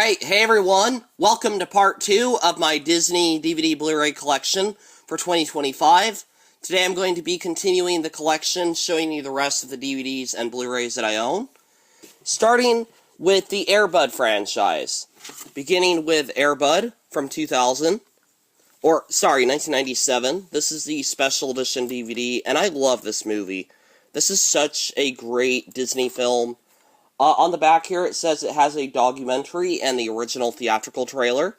Alright, hey everyone, welcome to part 2 of my Disney DVD Blu-ray collection for 2025. Today I'm going to be continuing the collection, showing you the rest of the DVDs and Blu-rays that I own. Starting with the Air Bud franchise. Beginning with Air Bud from 1997. This is the special edition DVD, and I love this movie. This is such a great Disney film. On the back here, it says it has a documentary and the original theatrical trailer.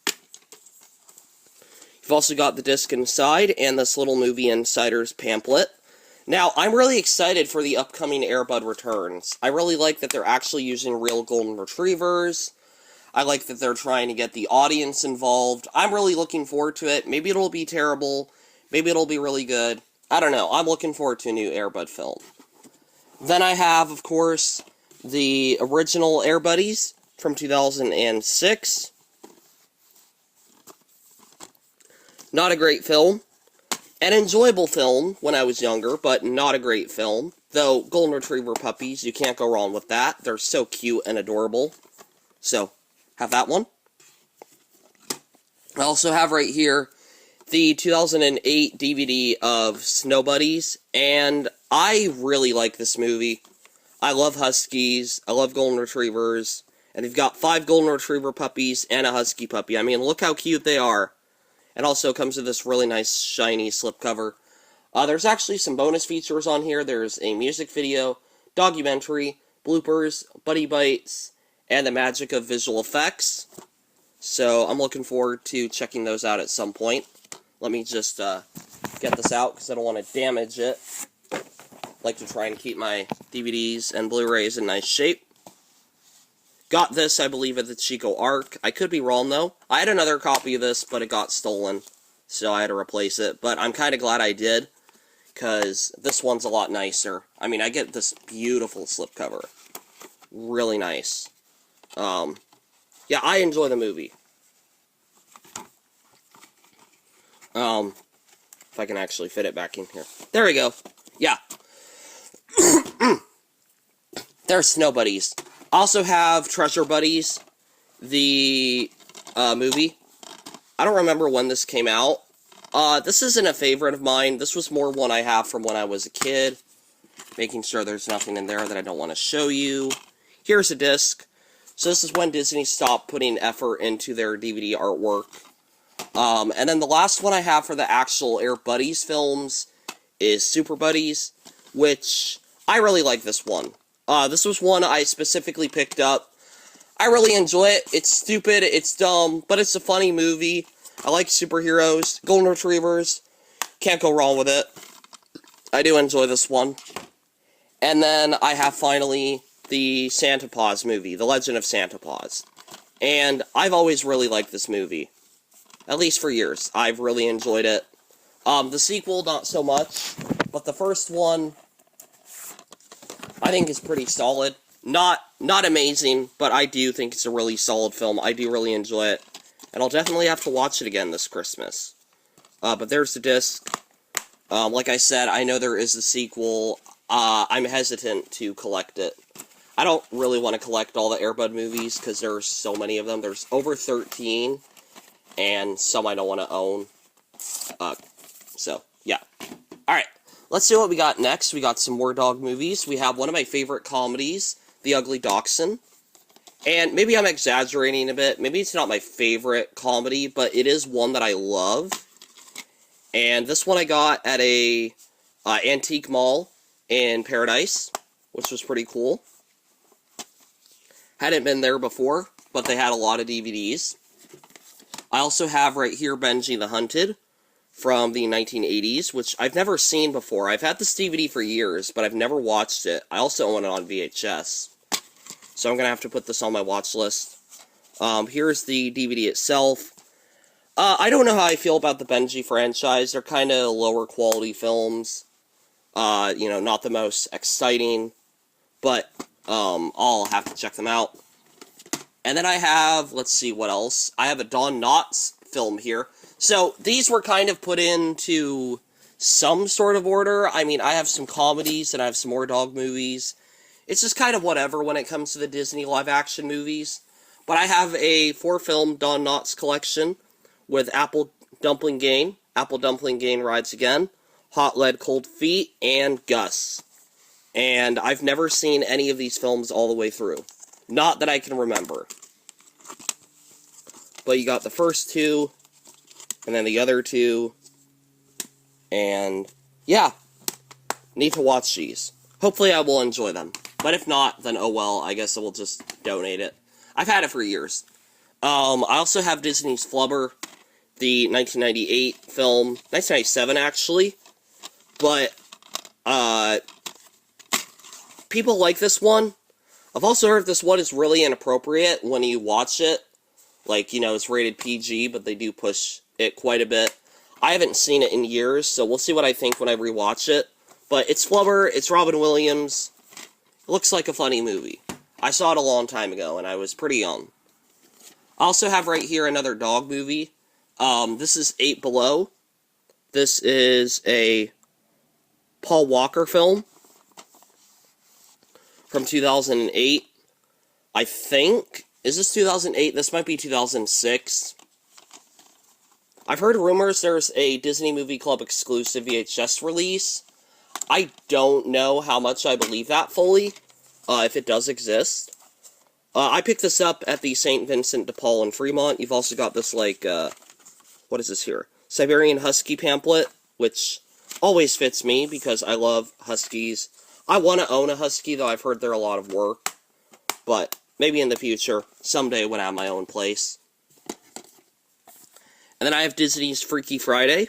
You've also got the disc inside and this little movie insider's pamphlet. Now, I'm really excited for the upcoming Air Bud returns. I really like that they're actually using real golden retrievers. I like that they're trying to get the audience involved. I'm really looking forward to it. Maybe it'll be terrible. Maybe it'll be really good. I don't know. I'm looking forward to a new Air Bud film. Then I have, of course, the original Air Buddies from 2006. Not a great film. An enjoyable film when I was younger, but not a great film. Though, Golden Retriever puppies, you can't go wrong with that. They're so cute and adorable. So, have that one. I also have right here the 2008 DVD of Snow Buddies, and I really like this movie. I love Huskies, I love Golden Retrievers, and they've got 5 Golden Retriever puppies and a Husky puppy. I mean, look how cute they are. And also comes with this really nice, shiny slipcover. There's actually some bonus features on here. There's a music video, documentary, bloopers, buddy bites, and the magic of visual effects. So, I'm looking forward to checking those out at some point. Let me just get this out, because I don't want to damage it. I like to try and keep my DVDs and Blu-rays in nice shape. Got this, I believe, at the Chico Arc. I could be wrong, though. I had another copy of this, but it got stolen, so I had to replace it. But I'm kind of glad I did, because this one's a lot nicer. I mean, I get this beautiful slipcover. Really nice. Yeah, I enjoy the movie. If I can actually fit it back in here. There we go. Yeah. There's Snow Buddies. Also have Treasure Buddies, the movie. I don't remember when this came out. This isn't a favorite of mine. This was more one I have from when I was a kid. Making sure there's nothing in there that I don't want to show you. Here's a disc. So this is when Disney stopped putting effort into their DVD artwork. And then the last one I have for the actual Air Buddies films is Super Buddies, which I really like this one. This was one I specifically picked up. I really enjoy it. It's stupid, it's dumb, but it's a funny movie. I like superheroes, Golden Retrievers. Can't go wrong with it. I do enjoy this one. And then I have finally the Santa Paws movie, The Legend of Santa Paws. And I've always really liked this movie. At least for years. I've really enjoyed it. The sequel, not so much. But the first one, I think is pretty solid. Not amazing, but I do think it's a really solid film. I do really enjoy it. And I'll definitely have to watch it again this Christmas. But there's the disc. Like I said, I know there is a sequel. I'm hesitant to collect it. I don't really want to collect all the Air Bud movies, because there's so many of them. There's over 13. And some I don't want to own. So, yeah. Alright, let's see what we got next. We got some more dog movies. We have one of my favorite comedies, The Ugly Dachshund. And maybe I'm exaggerating a bit. Maybe it's not my favorite comedy, but it is one that I love. And this one I got at a antique mall in Paradise, which was pretty cool. Hadn't been there before, but they had a lot of DVDs. I also have right here Benji the Hunted from the 1980s, which I've never seen before. I've had this DVD for years, but I've never watched it. I also own it on VHS. So I'm going to have to put this on my watch list. Here's the DVD itself. I don't know how I feel about the Benji franchise. They're kind of lower quality films. Not the most exciting. But I'll have to check them out. And then I have, let's see, what else? I have a Don Knotts film here. So, these were kind of put into some sort of order. I mean, I have some comedies, and I have some more dog movies. It's just kind of whatever when it comes to the Disney live-action movies. But I have a 4-film Don Knotts collection with Apple Dumpling Game, Rides Again, Hot Lead Cold Feet, and Gus. And I've never seen any of these films all the way through. Not that I can remember. But you got the first 2, and then the other 2, and yeah, need to watch these. Hopefully I will enjoy them. But if not, then oh well, I guess I will just donate it. I've had it for years. I also have Disney's Flubber, the 1998 film, 1997 actually, but, people like this one. I've also heard this one is really inappropriate when you watch it. Like, you know, it's rated PG, but they do push it quite a bit. I haven't seen it in years, so we'll see what I think when I rewatch it. But it's Flubber, it's Robin Williams. It looks like a funny movie. I saw it a long time ago, and I was pretty young. I also have right here another dog movie. This is 8 Below. This is a Paul Walker film from 2008. I think. Is this 2008? This might be 2006. I've heard rumors there's a Disney Movie Club exclusive VHS release. I don't know how much I believe that fully, if it does exist. I picked this up at the St. Vincent de Paul in Fremont. You've also got this, like, what is this here? Siberian Husky pamphlet, which always fits me because I love Huskies. I want to own a Husky, though I've heard they're a lot of work. But maybe in the future, someday when I have my own place. And then I have Disney's Freaky Friday,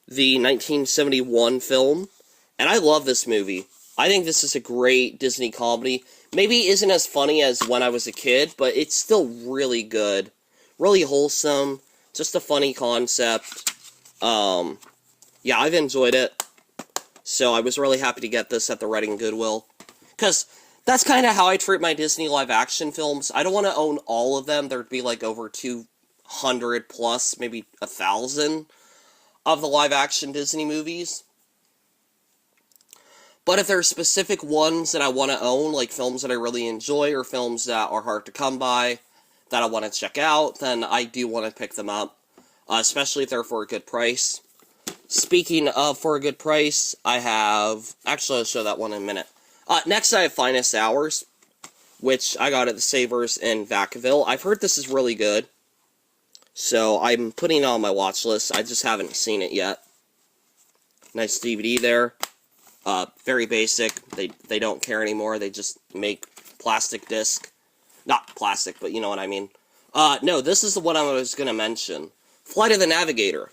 the 1971 film. And I love this movie. I think this is a great Disney comedy. Maybe isn't as funny as when I was a kid, but it's still really good. Really wholesome. Just a funny concept. Yeah, I've enjoyed it. So I was really happy to get this at the Reading Goodwill. Because that's kind of how I treat my Disney live-action films. I don't want to own all of them. There'd be like over 200 plus, maybe 1,000 of the live-action Disney movies. But if there are specific ones that I want to own, like films that I really enjoy, or films that are hard to come by, that I want to check out, then I do want to pick them up. Especially if they're for a good price. Speaking of for a good price, I have... Actually, I'll show that one in a minute. Next, I have Finest Hours, which I got at the Savers in Vacaville. I've heard this is really good, so I'm putting it on my watch list. I just haven't seen it yet. Nice DVD there. Very basic. They don't care anymore. They just make plastic disc. Not plastic, but you know what I mean. No, this is the one I was going to mention. Flight of the Navigator.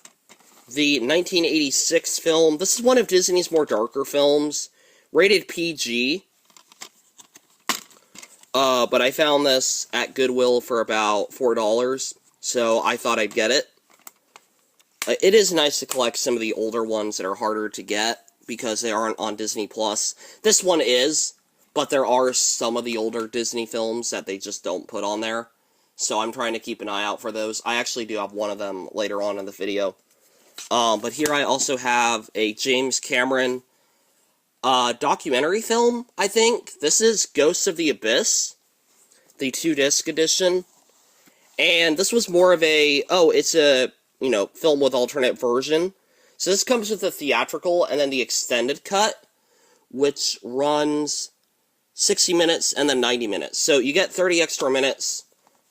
The 1986 film. This is one of Disney's more darker films. Rated PG. But I found this at Goodwill for about $4. So I thought I'd get it. It is nice to collect some of the older ones that are harder to get, because they aren't on Disney+. This one is, but there are some of the older Disney films that they just don't put on there. So I'm trying to keep an eye out for those. I actually do have one of them later on in the video. But here I also have a James Cameron documentary film, I think. This is Ghosts of the Abyss, the 2-disc edition. And this was more of a, it's a, film with alternate version. So this comes with the theatrical and then the extended cut, which runs 60 minutes and then 90 minutes. So you get 30 extra minutes.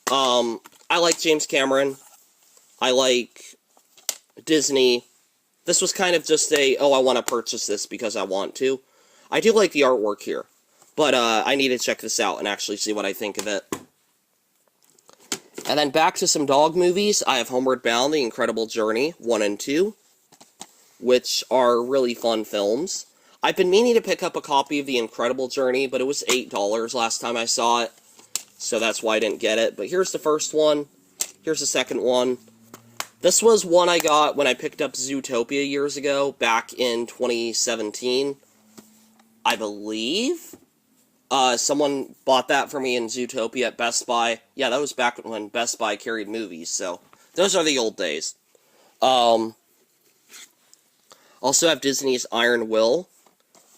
I like James Cameron. I like Disney. This was kind of just I want to purchase this because I want to. I do like the artwork here, but I need to check this out and actually see what I think of it. And then back to some dog movies. I have Homeward Bound, The Incredible Journey, 1 and 2. Which are really fun films. I've been meaning to pick up a copy of The Incredible Journey, but it was $8 last time I saw it, so that's why I didn't get it. But here's the first one. Here's the second one. This was one I got when I picked up Zootopia years ago, back in 2017, I believe. Someone bought that for me in Zootopia at Best Buy. Yeah, that was back when Best Buy carried movies, so those are the old days. Also have Disney's Iron Will,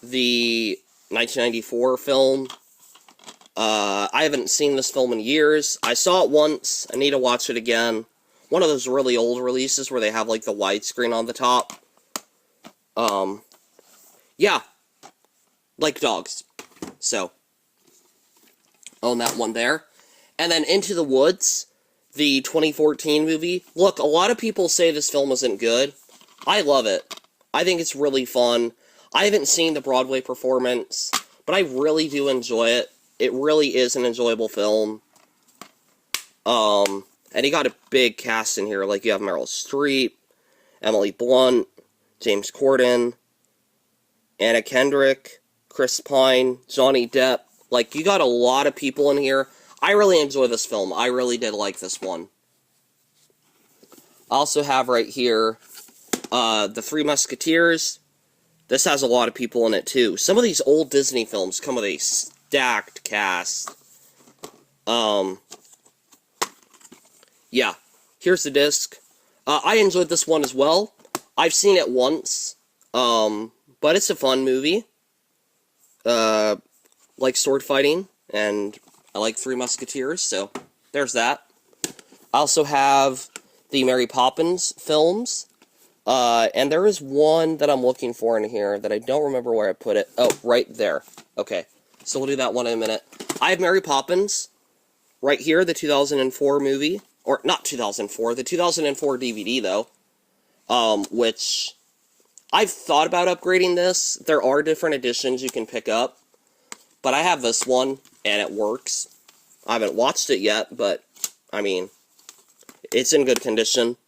the 1994 film. I haven't seen this film in years. I saw it once. I need to watch it again. One of those really old releases where they have, like, the widescreen on the top. Yeah. Like dogs. So, own that one there. And then Into the Woods, the 2014 movie. Look, a lot of people say this film isn't good. I love it. I think it's really fun. I haven't seen the Broadway performance, but I really do enjoy it. It really is an enjoyable film. And you got a big cast in here. Like, you have Meryl Streep, Emily Blunt, James Corden, Anna Kendrick, Chris Pine, Johnny Depp. Like, you got a lot of people in here. I really enjoy this film. I really did like this one. I also have right here, The Three Musketeers. This has a lot of people in it, too. Some of these old Disney films come with a stacked cast. Yeah. Here's the disc. I enjoyed this one as well. I've seen it once. But it's a fun movie. Like sword fighting, and I like Three Musketeers, so there's that. I also have the Mary Poppins films, and there is one that I'm looking for in here that I don't remember where I put it. Oh, right there. Okay, so we'll do that one in a minute. I have Mary Poppins right here, the 2004 movie, or not 2004, the 2004 DVD, though, which I've thought about upgrading this. There are different editions you can pick up. But I have this one, and it works. I haven't watched it yet, but, I mean, it's in good condition.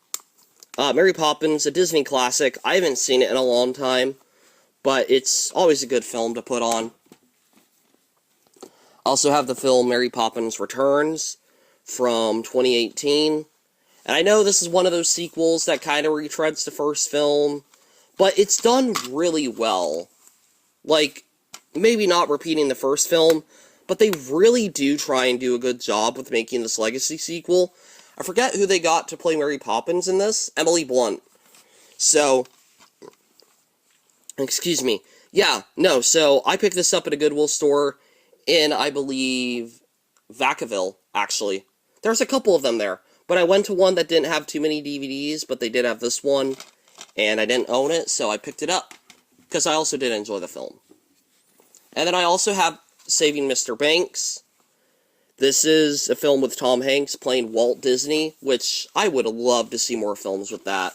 Mary Poppins, a Disney classic. I haven't seen it in a long time, but it's always a good film to put on. I also have the film Mary Poppins Returns from 2018. And I know this is one of those sequels that kind of retreads the first film, but it's done really well. Like, maybe not repeating the first film, but they really do try and do a good job with making this legacy sequel. I forget who they got to play Mary Poppins in this. Emily Blunt. So, excuse me. Yeah, no, so I picked this up at a Goodwill store in, I believe, Vacaville, actually. There's a couple of them there, but I went to one that didn't have too many DVDs, but they did have this one, and I didn't own it, so I picked it up, because I also did enjoy the film. And then I also have Saving Mr. Banks. This is a film with Tom Hanks playing Walt Disney, which I would love to see more films with that.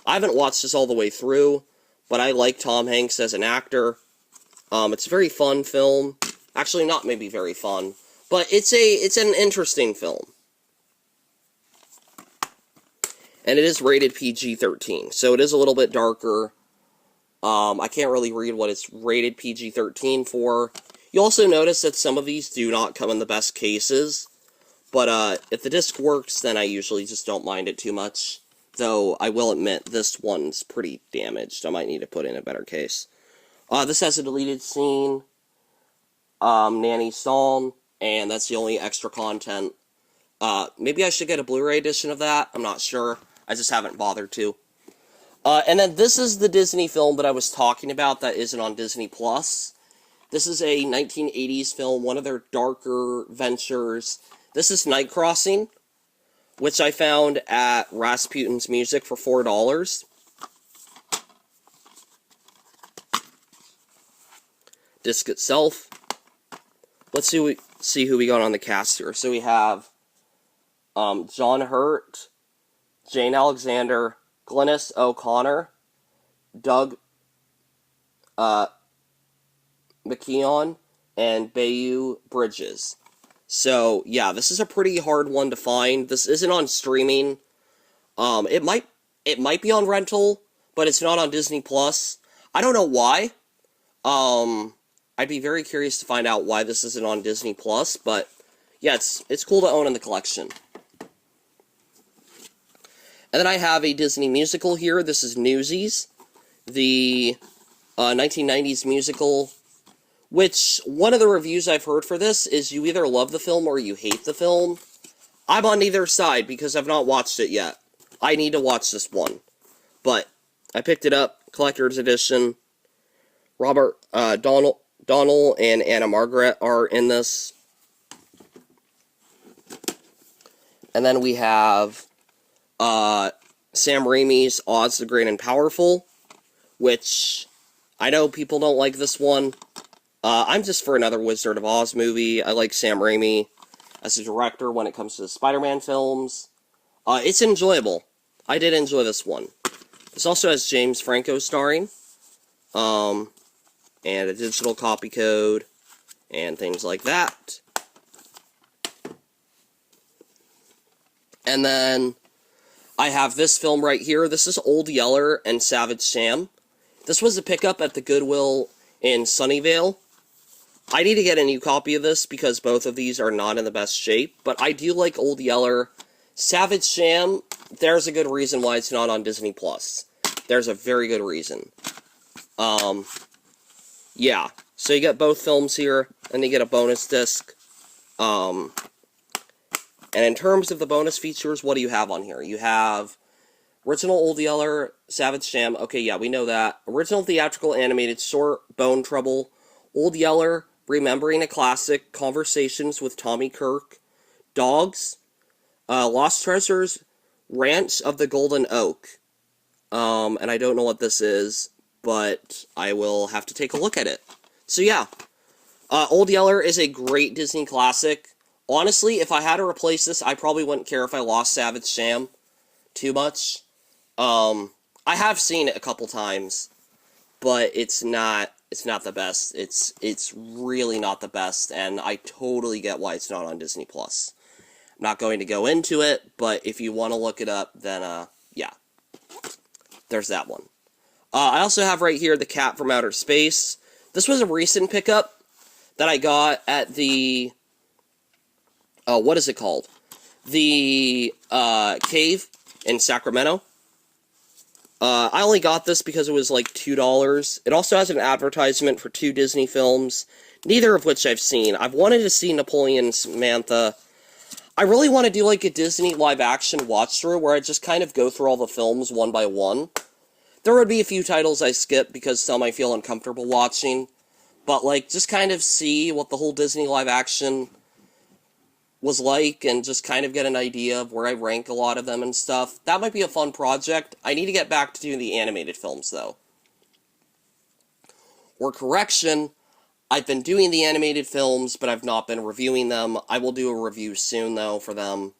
I haven't watched this all the way through, but I like Tom Hanks as an actor. It's a very fun film. Actually, not maybe very fun, but it's an interesting film. And it is rated PG-13, so it is a little bit darker. I can't really read what it's rated PG-13 for. You'll also notice that some of these do not come in the best cases, but if the disc works, then I usually just don't mind it too much. Though, I will admit, this one's pretty damaged. I might need to put in a better case. This has a deleted scene, Nanny Psalm, and that's the only extra content. Maybe I should get a Blu-ray edition of that. I'm not sure. I just haven't bothered to. And then this is the Disney film that I was talking about that isn't on Disney+. This is a 1980s film, one of their darker ventures. This is Night Crossing, which I found at Rasputin's Music for $4. Disc itself. Let's see who we got on the cast here. So we have John Hurt, Jane Alexander, Glynis O'Connor, Doug McKeon, and Bayou Bridges. So, yeah, this is a pretty hard one to find. This isn't on streaming. It might be on rental, but it's not on Disney+. I don't know why. I'd be very curious to find out why this isn't on Disney+, but yeah, it's cool to own in the collection. And then I have a Disney musical here. This is Newsies, the 1990s musical, which one of the reviews I've heard for this is you either love the film or you hate the film. I'm on neither side because I've not watched it yet. I need to watch this one. But I picked it up, collector's edition. Robert Donnell and Anna Margaret are in this. And then we have Sam Raimi's Oz the Great and Powerful, which I know people don't like this one. I'm just for another Wizard of Oz movie. I like Sam Raimi as a director when it comes to the Spider-Man films. It's enjoyable. I did enjoy this one. This also has James Franco starring, and a digital copy code, and things like that. And then I have this film right here. This is Old Yeller and Savage Sam. This was a pickup at the Goodwill in Sunnyvale. I need to get a new copy of this because both of these are not in the best shape, but I do like Old Yeller. Savage Sam, there's a good reason why it's not on Disney+. There's a very good reason. Yeah. So you get both films here, and you get a bonus disc. And in terms of the bonus features, what do you have on here? You have original Old Yeller, Savage Sam. Okay, yeah, we know that. Original theatrical animated short, Bone Trouble. Old Yeller, Remembering a Classic, Conversations with Tommy Kirk. Dogs. Lost Treasures, Ranch of the Golden Oak. And I don't know what this is, but I will have to take a look at it. So yeah, Old Yeller is a great Disney classic. Honestly, if I had to replace this, I probably wouldn't care if I lost Savage Sam too much. I have seen it a couple times, but it's not the best. It's really not the best, and I totally get why it's not on Disney+. I'm not going to go into it, but if you want to look it up, then, yeah. There's that one. I also have right here The Cat from Outer Space. This was a recent pickup that I got at the... what is it called? The Cave in Sacramento. I only got this because it was like $2. It also has an advertisement for 2 Disney films, neither of which I've seen. I've wanted to see Napoleon and Samantha. I really want to do like a Disney live-action watch-through where I just kind of go through all the films one by one. There would be a few titles I skip because some I feel uncomfortable watching, but like just kind of see what the whole Disney live-action was like and just kind of get an idea of where I rank a lot of them and stuff. That might be a fun project. I need to get back to doing the animated films, though. Or correction, I've been doing the animated films, but I've not been reviewing them. I will do a review soon, though, for them.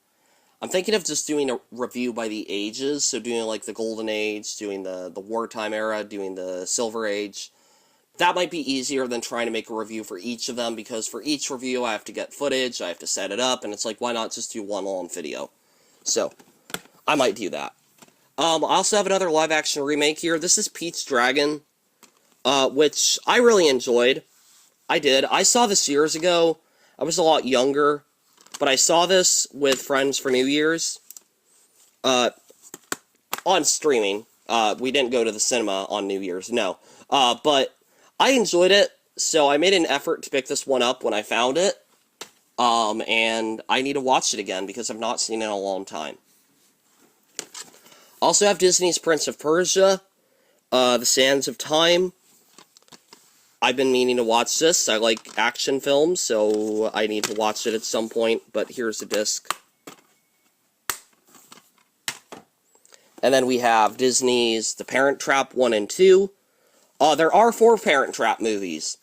I'm thinking of just doing a review by the ages, so doing, like, the Golden Age, doing the Wartime Era, doing the Silver Age. That might be easier than trying to make a review for each of them, because for each review I have to get footage, I have to set it up, and it's like, why not just do one long video? So, I might do that. I also have another live-action remake here. This is Pete's Dragon, which I really enjoyed. I did. I saw this years ago. I was a lot younger, but I saw this with friends for New Year's, on streaming. We didn't go to the cinema on New Year's, no. But I enjoyed it, so I made an effort to pick this one up when I found it, and I need to watch it again because I've not seen it in a long time. Also have Disney's Prince of Persia, The Sands of Time. I've been meaning to watch this. I like action films, so I need to watch it at some point, but here's the disc. And then we have Disney's The Parent Trap 1 and 2. There are 4 Parent Trap movies.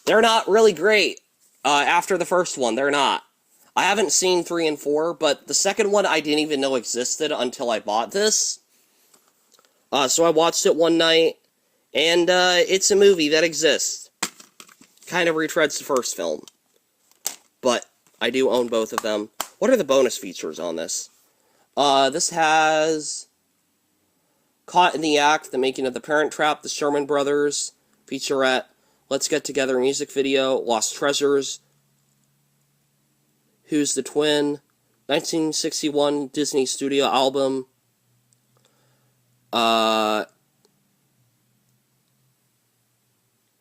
They're not really great. After the first one, they're not. I haven't seen 3 and 4, but the second one I didn't even know existed until I bought this. So I watched it one night, and it's a movie that exists. Kind of retreads the first film. But I do own both of them. What are the bonus features on this? This has Caught in the Act, The Making of the Parent Trap, The Sherman Brothers, featurette, Let's Get Together music video, Lost Treasures, Who's the Twin, 1961 Disney Studio album,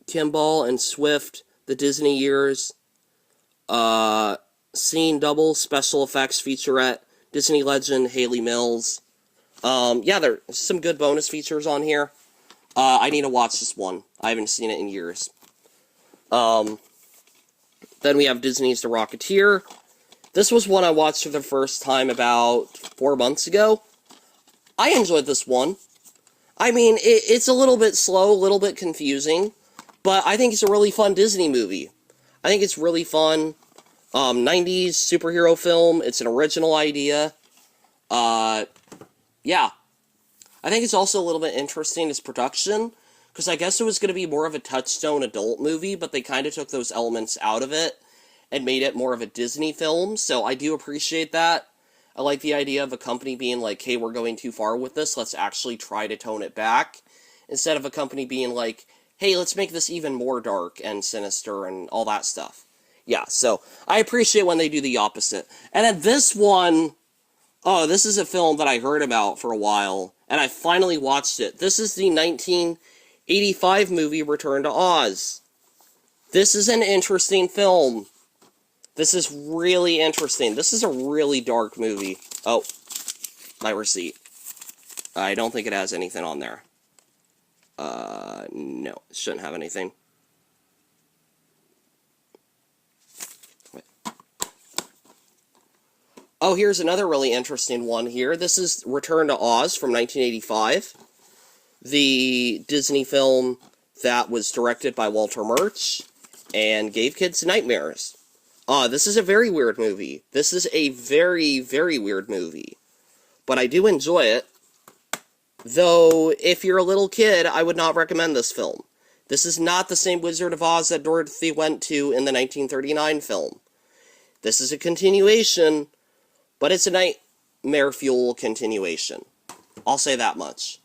Kimball and Swift, The Disney Years, Scene Double, Special Effects featurette, Disney Legend, Haley Mills. Yeah, there's some good bonus features on here. I need to watch this one. I haven't seen it in years. Then we have Disney's The Rocketeer, This was one I watched for the first time about 4 months ago. I enjoyed this one. I mean, it's a little bit slow, a little bit confusing, but I think it's a really fun Disney movie. I think it's really fun. 90s superhero film. It's an original idea. Yeah. I think it's also a little bit interesting as production, because I guess it was going to be more of a touchstone adult movie, but they kind of took those elements out of it and made it more of a Disney film, so I do appreciate that. I like the idea of a company being like, hey, we're going too far with this, let's actually try to tone it back, instead of a company being like, hey, let's make this even more dark and sinister and all that stuff. Yeah, so I appreciate when they do the opposite. And then this one, oh, this is a film that I heard about for a while, and I finally watched it. This is the 1985 movie Return to Oz. This is an interesting film. This is really interesting. This is a really dark movie. Oh, my receipt. I don't think it has anything on there. No, it shouldn't have anything. Wait. Oh, here's another really interesting one here. This is Return to Oz from 1985. The Disney film that was directed by Walter Murch and gave kids nightmares. This is a very weird movie. This is a very, very weird movie. But I do enjoy it. Though, if you're a little kid, I would not recommend this film. This is not the same Wizard of Oz that Dorothy went to in the 1939 film. This is a continuation, but it's a nightmare fuel continuation. I'll say that much.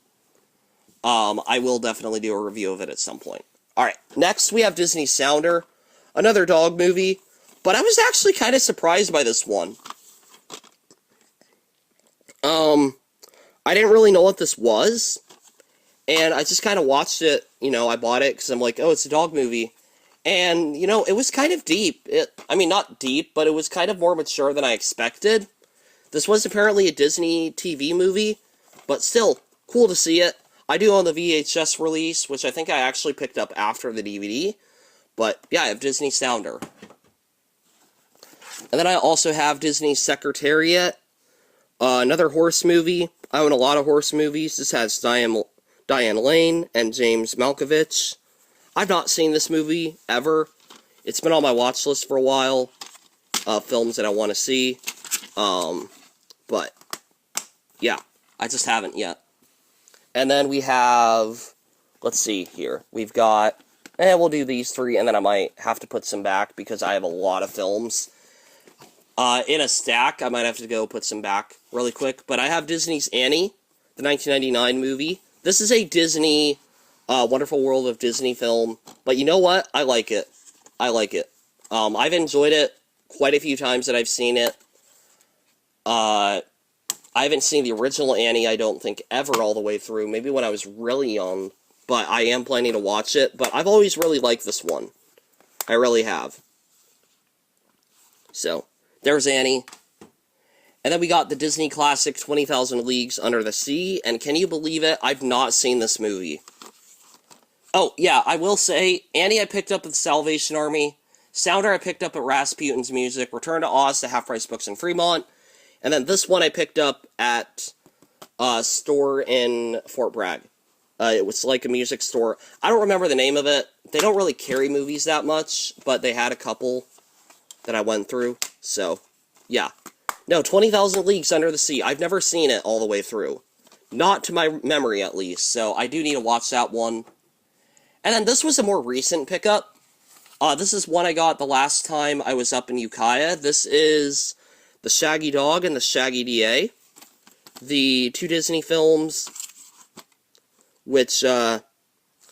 I will definitely do a review of it at some point. Alright, next we have Disney Sounder, another dog movie. But I was actually kind of surprised by this one. I didn't really know what this was. And I just kind of watched it. You know, I bought it because I'm like, oh, it's a dog movie. And, you know, it was kind of deep. I mean, not deep, but it was kind of more mature than I expected. This was apparently a Disney TV movie. But still, cool to see it. I do own the VHS release, which I think I actually picked up after the DVD. But, yeah, I have Disney Sounder. And then I also have Disney's Secretariat, another horse movie. I own a lot of horse movies. This has Diane Lane and James Malkovich. I've not seen this movie ever. It's been on my watch list for a while. Films that I want to see. But, yeah, I just haven't yet. And then we have, let's see here. We've got, we'll do these three, and then I might have to put some back because I have a lot of films. In a stack, I might have to go put some back really quick. But I have Disney's Annie, the 1999 movie. This is a Disney, Wonderful World of Disney film. But you know what? I like it. I like it. I've enjoyed it quite a few times that I've seen it. I haven't seen the original Annie, I don't think, ever all the way through. Maybe when I was really young. But I am planning to watch it. But I've always really liked this one. I really have. So, there's Annie. And then we got the Disney classic 20,000 Leagues Under the Sea. And can you believe it? I've not seen this movie. Oh, yeah, I will say, Annie I picked up at the Salvation Army. Sounder I picked up at Rasputin's Music. Return to Oz to Half Price Books in Fremont. And then this one I picked up at a store in Fort Bragg. It was like a music store. I don't remember the name of it. They don't really carry movies that much, but they had a couple that I went through. So, yeah. No, 20,000 Leagues Under the Sea. I've never seen it all the way through. Not to my memory, at least. So, I do need to watch that one. And then this was a more recent pickup. This is one I got the last time I was up in Ukiah. This is The Shaggy Dog and the Shaggy DA. The two Disney films, which,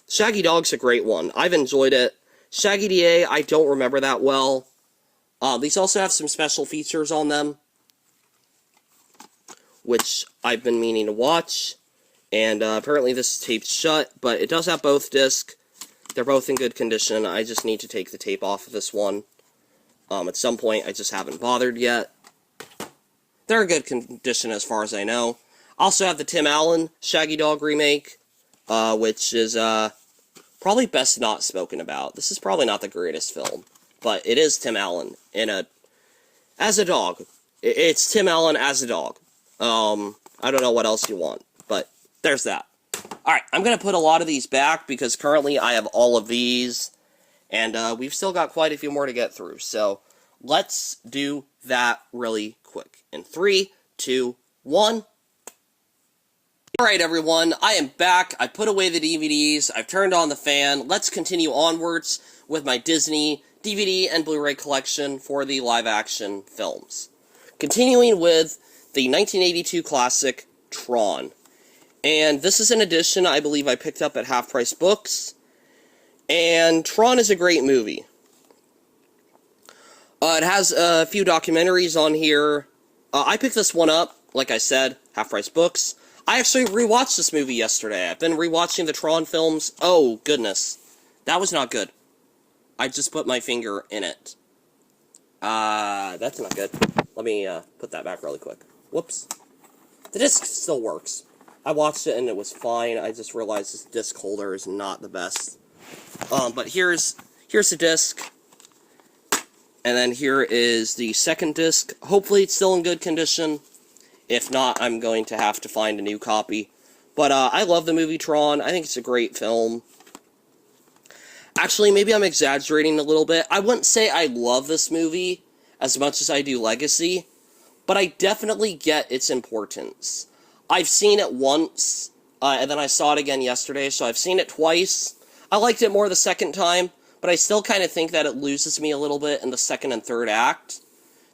Shaggy Dog's a great one. I've enjoyed it. Shaggy DA, I don't remember that well. These also have some special features on them, which I've been meaning to watch. And apparently this is taped shut, but it does have both discs. They're both in good condition. I just need to take the tape off of this one. At some point, I just haven't bothered yet. They're in good condition as far as I know. Also have the Tim Allen Shaggy Dog remake, which is probably best not spoken about. This is probably not the greatest film, but it is Tim Allen in a as a dog. It's Tim Allen as a dog. I don't know what else you want, but there's that. Alright, I'm going to put a lot of these back because currently I have all of these, and we've still got quite a few more to get through, so let's do that really quick. In 3, 2, 1. Alright everyone, I am back. I put away the DVDs, I've turned on the fan. Let's continue onwards with my Disney DVD and Blu-ray collection for the live-action films. Continuing with the 1982 classic, Tron. And this is an edition I believe I picked up at Half Price Books. And Tron is a great movie. It has a few documentaries on here. I picked this one up, like I said, Half Price Books. I actually rewatched this movie yesterday. I've been rewatching the Tron films. Oh, goodness. That was not good. I just put my finger in it. That's not good. Let me put that back really quick. Whoops. The disc still works. I watched it and it was fine. I just realized this disc holder is not the best. But here's the disc. And then here is the second disc. Hopefully it's still in good condition. If not, I'm going to have to find a new copy. But I love the movie Tron. I think it's a great film. Actually, maybe I'm exaggerating a little bit. I wouldn't say I love this movie as much as I do Legacy, but I definitely get its importance. I've seen it once, and then I saw it again yesterday, so I've seen it twice. I liked it more the second time, but I still kind of think that it loses me a little bit in the second and third act.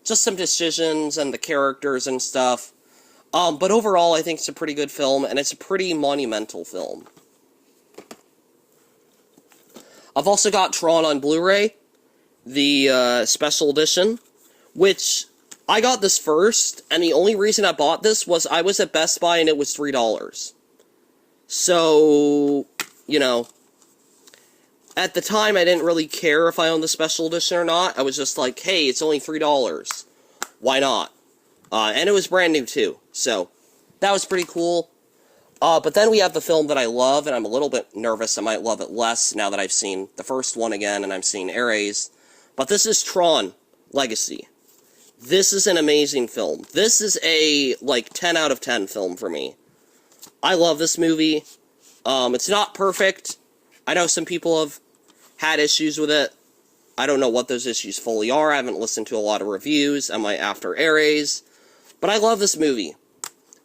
Just some decisions and the characters and stuff. But overall, I think it's a pretty good film, and it's a pretty monumental film. I've also got Tron on Blu-ray, the special edition, which I got this first, and the only reason I bought this was I was at Best Buy and it was $3. So, you know, at the time I didn't really care if I owned the special edition or not. I was just like, hey, it's only $3. Why not? And it was brand new too, so that was pretty cool. But then we have the film that I love, and I'm a little bit nervous I might love it less now that I've seen the first one again and I'm seeing Ares. But this is Tron Legacy. This is an amazing film. This is a, 10 out of 10 film for me. I love this movie. It's not perfect. I know some people have had issues with it. I don't know what those issues fully are. I haven't listened to a lot of reviews. I might after Ares. But I love this movie.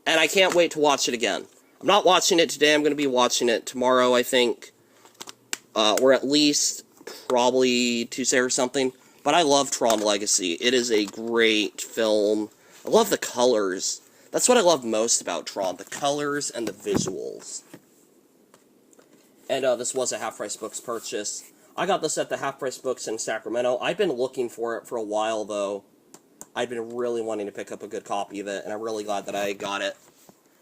And I can't wait to watch it again. I'm not watching it today. I'm going to be watching it tomorrow, I think. Or at least probably Tuesday or something. But I love Tron Legacy. It is a great film. I love the colors. That's what I love most about Tron. The colors and the visuals. And this was a Half Price Books purchase. I got this at the Half Price Books in Sacramento. I've been looking for it for a while, though. I've been really wanting to pick up a good copy of it, and I'm really glad that I got it.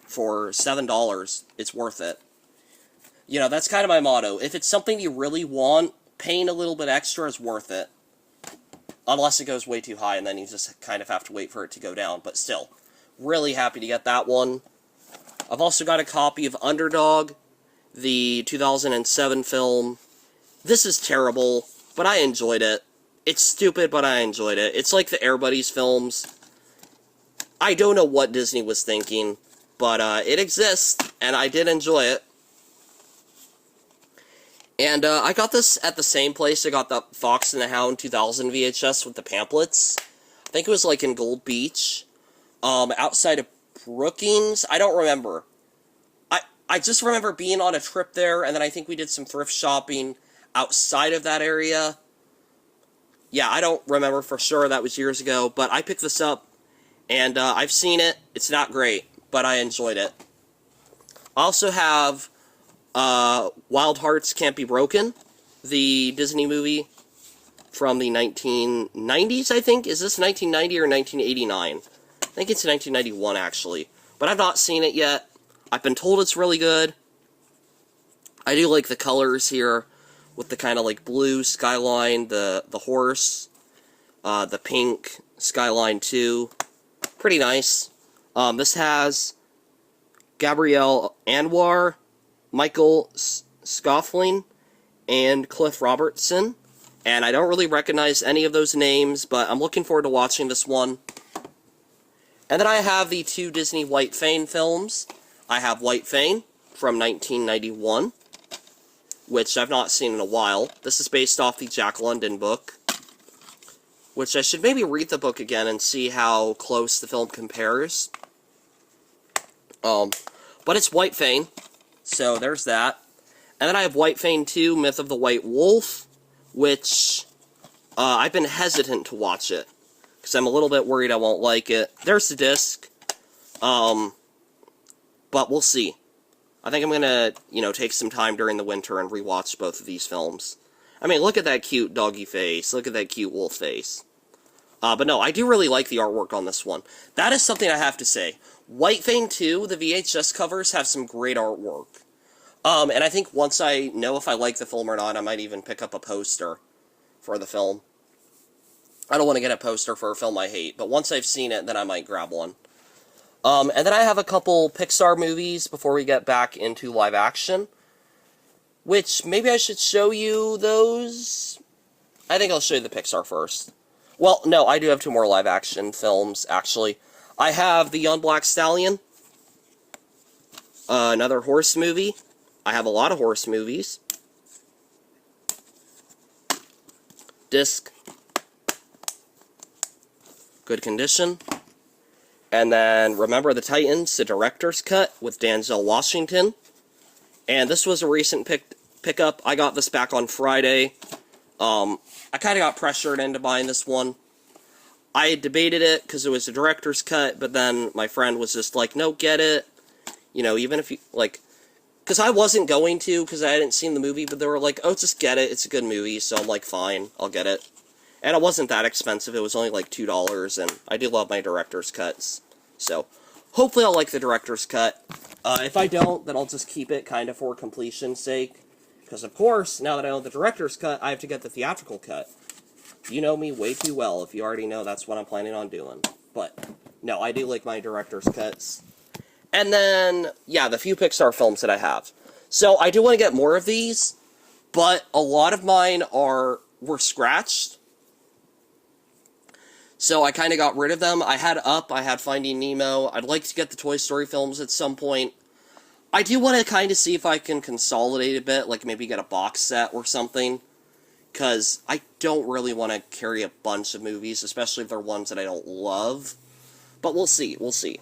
For $7, it's worth it. You know, that's kind of my motto. If it's something you really want, paying a little bit extra is worth it. Unless it goes way too high, and then you just kind of have to wait for it to go down. But still, really happy to get that one. I've also got a copy of Underdog, the 2007 film. This is terrible, but I enjoyed it. It's stupid, but I enjoyed it. It's like the Air Buddies films. I don't know what Disney was thinking, but it exists, and I did enjoy it. And I got this at the same place I got the Fox and the Hound 2000 VHS with the pamphlets. I think it was like in Gold Beach, outside of Brookings. I don't remember. I just remember being on a trip there, and then I think we did some thrift shopping outside of that area. Yeah, I don't remember for sure. That was years ago, but I picked this up, and I've seen it. It's not great, but I enjoyed it. I also have Wild Hearts Can't Be Broken, the Disney movie from the 1990s, I think. Is this 1990 or 1989? I think it's 1991, actually. But I've not seen it yet. I've been told it's really good. I do like the colors here, with the kind of like blue skyline, the horse, the pink skyline too. Pretty nice. This has Gabrielle Anwar, Michael Scoffling, and Cliff Robertson and I don't really recognize any of those names, but I'm looking forward to watching this one. And then I have the 2 Disney White Fang films. I have White Fang from 1991, which I've not seen in a while. This is based off the Jack London book, which I should maybe read the book again and see how close the film compares. But it's White Fang, so there's that. And then I have White Fang 2, Myth of the White Wolf, which I've been hesitant to watch it, because I'm a little bit worried I won't like it. There's the disc, but we'll see. I think I'm gonna, take some time during the winter and rewatch both of these films. I mean, look at that cute doggy face, look at that cute wolf face. But no, I do really like the artwork on this one. That is something I have to say. White Fang 2, the VHS covers have some great artwork. And I think once I know if I like the film or not, I might even pick up a poster for the film. I don't want to get a poster for a film I hate, but once I've seen it, then I might grab one. And then I have a couple Pixar movies before we get back into live action, which maybe I should show you those. I think I'll show you the Pixar first. Well, no, I do have 2 more live action films, actually. I have The Young Black Stallion, another horse movie. I have a lot of horse movies. Disc. Good condition. And then Remember the Titans, the director's cut with Denzel Washington. And this was a recent pickup. I got this back on Friday. I kind of got pressured into buying this one. I debated it because it was a director's cut, but then my friend was just like, no, get it. Even if you, because I wasn't going to, because I hadn't seen the movie, but they were like, oh, just get it, it's a good movie, so I'm like, fine, I'll get it. And it wasn't that expensive, it was only like $2, and I do love my director's cuts. So, hopefully I'll like the director's cut. If I don't, then I'll just keep it kind of for completion's sake. Because, of course, now that I own the director's cut, I have to get the theatrical cut. You know me way too well if you already know that's what I'm planning on doing. But, no, I do like my director's cuts. And then, yeah, the few Pixar films that I have. So, I do want to get more of these, but a lot of mine were scratched. So, I kind of got rid of them. I had Up, I had Finding Nemo. I'd like to get the Toy Story films at some point. I do want to kind of see if I can consolidate a bit, like maybe get a box set or something, because I don't really want to carry a bunch of movies, especially if they're ones that I don't love. But we'll see, we'll see.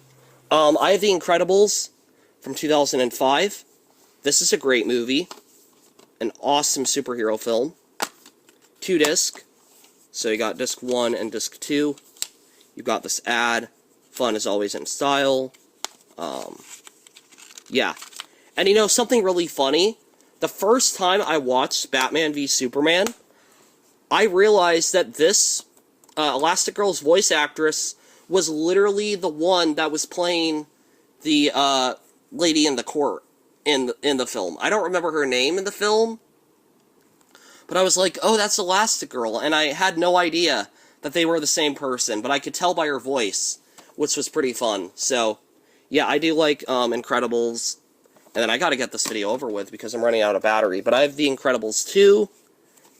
I have The Incredibles from 2005. This is a great movie. An awesome superhero film. 2 disc. So you got disc 1 and disc 2. You've got this ad. Fun is always in style. Yeah. And something really funny, the first time I watched Batman v Superman, I realized that this Elastigirl's voice actress was literally the one that was playing the lady in the court in the film. I don't remember her name in the film, but I was like, oh, that's Elastigirl, and I had no idea that they were the same person, but I could tell by her voice, which was pretty fun. So, yeah, I do like Incredibles, and then I gotta get this video over with because I'm running out of battery, but I have The Incredibles 2,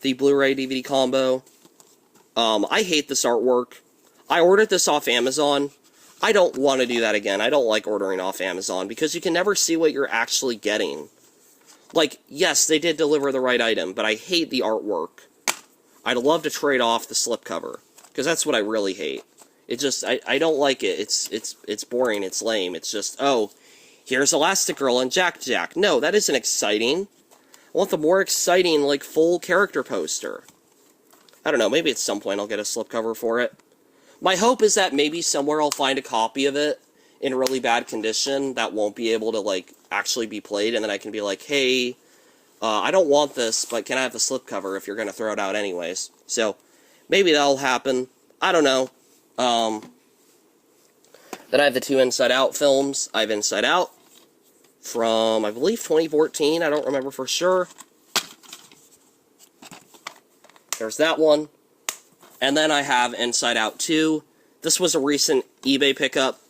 the Blu-ray DVD combo. I hate this artwork. I ordered this off Amazon. I don't want to do that again. I don't like ordering off Amazon because you can never see what you're actually getting. Like, yes, they did deliver the right item, but I hate the artwork. I'd love to trade off the slipcover, because that's what I really hate. It just, I don't like it. It's boring, it's lame. It's just, oh, here's Elastigirl and Jack. No, that isn't exciting. I want the more exciting, like, full character poster. I don't know, maybe at some point I'll get a slipcover for it. My hope is that maybe somewhere I'll find a copy of it in really bad condition that won't be able to, like, actually be played, and then I can be like, hey, I don't want this, but can I have the slipcover if you're going to throw it out anyways? So, maybe that'll happen. I don't know. Then I have the 2 Inside Out films. I have Inside Out from, I believe, 2014. I don't remember for sure. There's that one. And then I have Inside Out 2. This was a recent eBay pickup.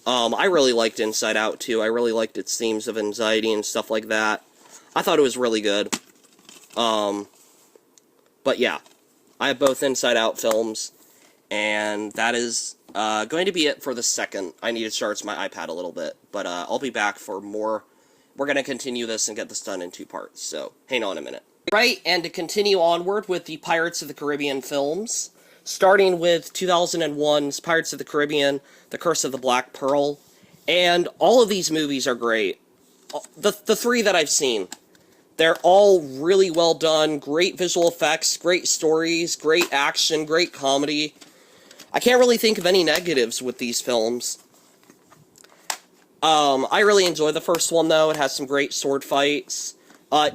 I really liked Inside Out 2. I really liked its themes of anxiety and stuff like that. I thought it was really good. But yeah, I have both Inside Out films, and that is going to be it for the second. I need to charge my iPad a little bit, but I'll be back for more. We're going to continue this and get this done in 2 parts, so hang on a minute. Right, and to continue onward with the Pirates of the Caribbean films, starting with 2001's Pirates of the Caribbean, The Curse of the Black Pearl, and all of these movies are great. The 3 that I've seen, they're all really well done, great visual effects, great stories, great action, great comedy. I can't really think of any negatives with these films. I really enjoy the first one, though. It has some great sword fights.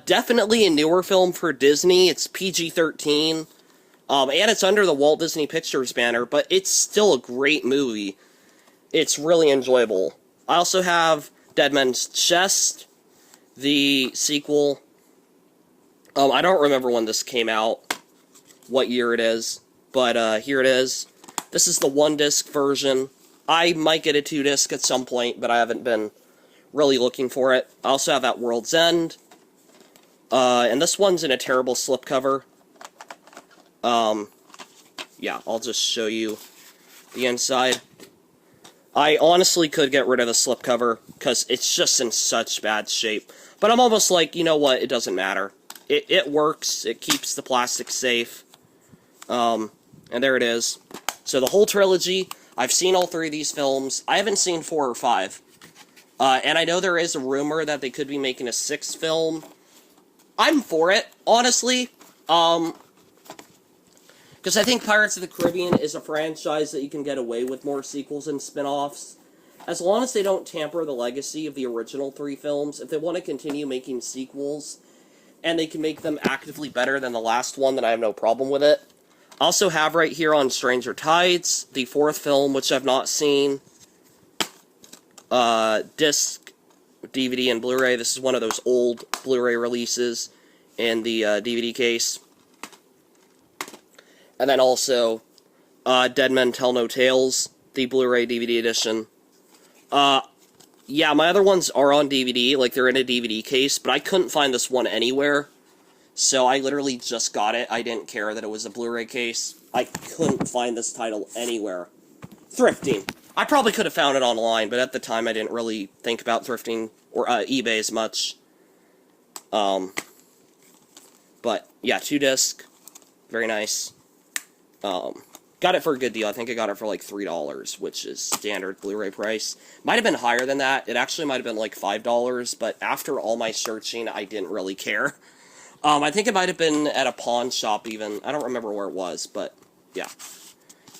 Definitely a newer film for Disney. It's PG-13. And it's under the Walt Disney Pictures banner, but it's still a great movie. It's really enjoyable. I also have Dead Man's Chest, the sequel. I don't remember when this came out, what year it is, but here it is. This is the 1-disc version. I might get a 2-disc at some point, but I haven't been really looking for it. I also have At World's End. And this one's in a terrible slipcover. Yeah, I'll just show you the inside. I honestly could get rid of the slipcover, because it's just in such bad shape. But I'm almost like, you know what, it doesn't matter. It works, it keeps the plastic safe. And there it is. So the whole trilogy, I've seen all 3 of these films. I haven't seen 4 or 5. And I know there is a rumor that they could be making a 6th film. I'm for it, honestly. Because I think Pirates of the Caribbean is a franchise that you can get away with more sequels and spin-offs. As long as they don't tamper the legacy of the original 3 films, if they want to continue making sequels, and they can make them actively better than the last one, then I have no problem with it. I also have right here on Stranger Tides, the 4th film, which I've not seen. Disc, DVD, and Blu-ray. This is one of those old Blu-ray releases in the DVD case. And then also, Dead Men Tell No Tales, the Blu-ray DVD edition. Yeah, my other ones are on DVD, like they're in a DVD case, but I couldn't find this one anywhere. So I literally just got it. I didn't care that it was a Blu-ray case. I couldn't find this title anywhere. Thrifting. I probably could have found it online, but at the time I didn't really think about thrifting or eBay as much. But yeah, 2-disc. Very nice. Got it for a good deal. I think I got it for like $3, which is standard Blu-ray price. Might have been higher than that. It actually might have been like $5, but after all my searching, I didn't really care. I think it might have been at a pawn shop even. I don't remember where it was, but yeah.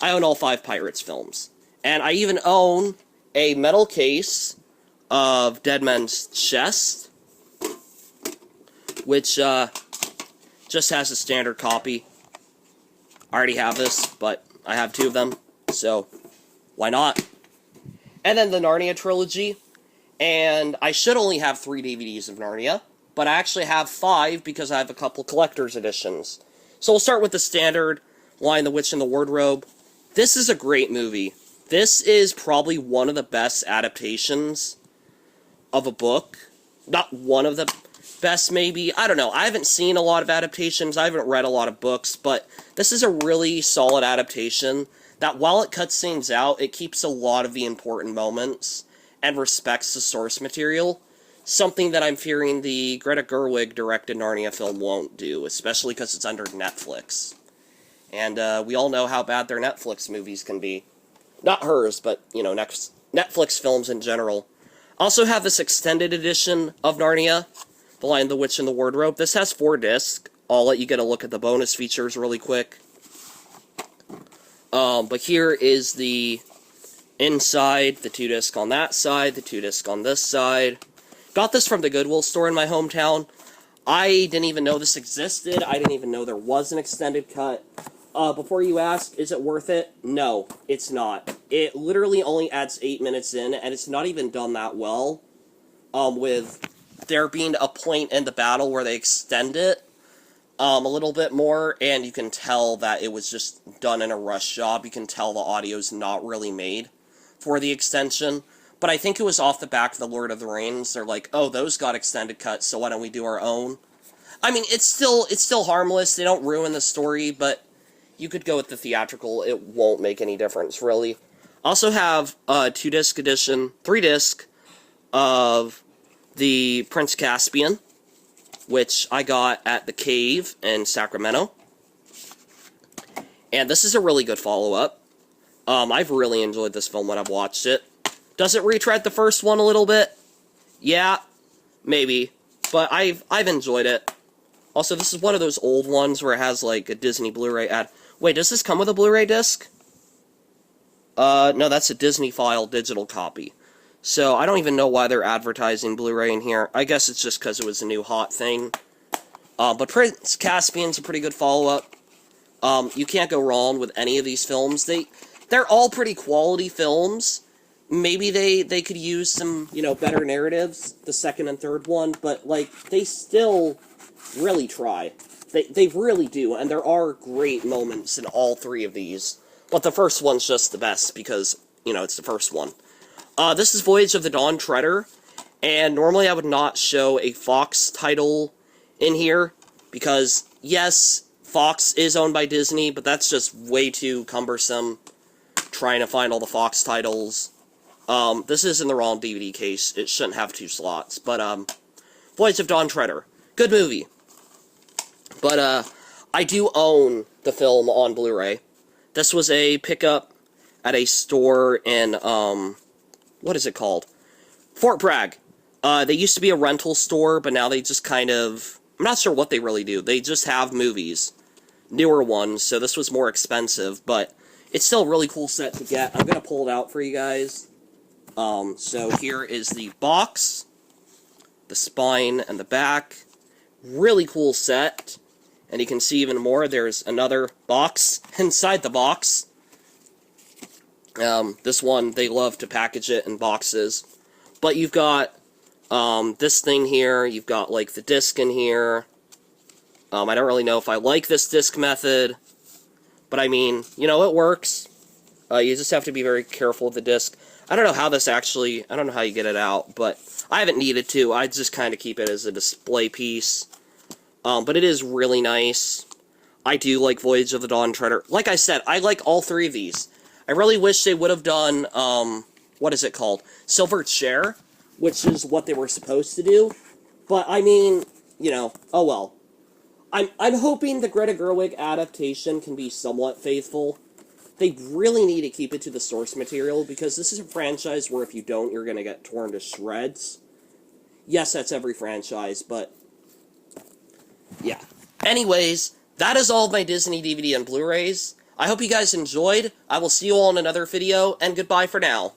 I own all 5 Pirates films. And I even own a metal case of Dead Man's Chest, which just has a standard copy. I already have this, but I have 2 of them, so why not? And then the Narnia trilogy, and I should only have 3 DVDs of Narnia, but I actually have 5 because I have a couple collector's editions. So we'll start with the standard Lion, the Witch, and the Wardrobe. This is a great movie. This is probably one of the best adaptations of a book. Not one of the best, maybe. I don't know. I haven't seen a lot of adaptations. I haven't read a lot of books, but this is a really solid adaptation that while it cuts things out, it keeps a lot of the important moments and respects the source material. Something that I'm fearing the Greta Gerwig-directed Narnia film won't do, especially because it's under Netflix. And we all know how bad their Netflix movies can be. Not hers, but, you know, Netflix films in general. Also have this extended edition of Narnia, The Lion, the Witch, and the Wardrobe. This has 4 discs. I'll let you get a look at the bonus features really quick. But here is the inside, the 2-disc on that side, the 2-disc on this side. Got this from the Goodwill store in my hometown. I didn't even know this existed. I didn't even know there was an extended cut. Before you ask, is it worth it? No, it's not. It literally only adds 8 minutes in, and it's not even done that well. With there being a point in the battle where they extend it a little bit more, and you can tell that it was just done in a rush job. You can tell the audio's not really made for the extension. But I think it was off the back of The Lord of the Rings. They're like, oh, those got extended cuts, so why don't we do our own? I mean, it's still harmless. They don't ruin the story, but you could go with the theatrical. It won't make any difference, really. Also have a 2-disc edition, 3-disc, of the Prince Caspian, which I got at the Cave in Sacramento. And this is a really good follow-up. I've really enjoyed this film when I've watched it. Does it retread the first one a little bit? Yeah, maybe. But I've enjoyed it. Also, this is one of those old ones where it has, like, a Disney Blu-ray ad. Wait, does this come with a Blu-ray disc? No, that's a Disney File digital copy. So, I don't even know why they're advertising Blu-ray in here. I guess it's just because it was a new hot thing. But Prince Caspian's a pretty good follow-up. You can't go wrong with any of these films. They're all pretty quality films. Maybe they could use some, better narratives, the second and third one, but, like, they still really try. They really do, and there are great moments in all three of these. But the first one's just the best, because, it's the first one. This is Voyage of the Dawn Treader, and normally I would not show a Fox title in here, because, yes, Fox is owned by Disney, but that's just way too cumbersome, trying to find all the Fox titles. This is in the wrong DVD case. It shouldn't have 2 slots, but, Voyage of Dawn Treader. Good movie. But, I do own the film on Blu-ray. This was a pickup at a store in, what is it called? Fort Bragg. They used to be a rental store, but now they just kind of, I'm not sure what they really do. They just have movies. Newer ones, so this was more expensive, but it's still a really cool set to get. I'm gonna pull it out for you guys. So here is the box, the spine, and the back. Really cool set. And you can see even more, there's another box inside the box. This one, they love to package it in boxes. But you've got, this thing here, you've got, like, the disc in here. I don't really know if I like this disc method. But, I mean, it works. You just have to be very careful with the disc. I don't know how this actually, I don't know how you get it out, but I haven't needed to. I just kind of keep it as a display piece. But it is really nice. I do like Voyage of the Dawn Treader. Like I said, I like all 3 of these. I really wish they would have done, what is it called? Silver Chair, which is what they were supposed to do. But, I mean, oh well. I'm hoping the Greta Gerwig adaptation can be somewhat faithful. They really need to keep it to the source material, because this is a franchise where if you don't, you're going to get torn to shreds. Yes, that's every franchise, but yeah. Anyways, that is all of my Disney DVD and Blu-rays. I hope you guys enjoyed. I will see you all in another video, and goodbye for now.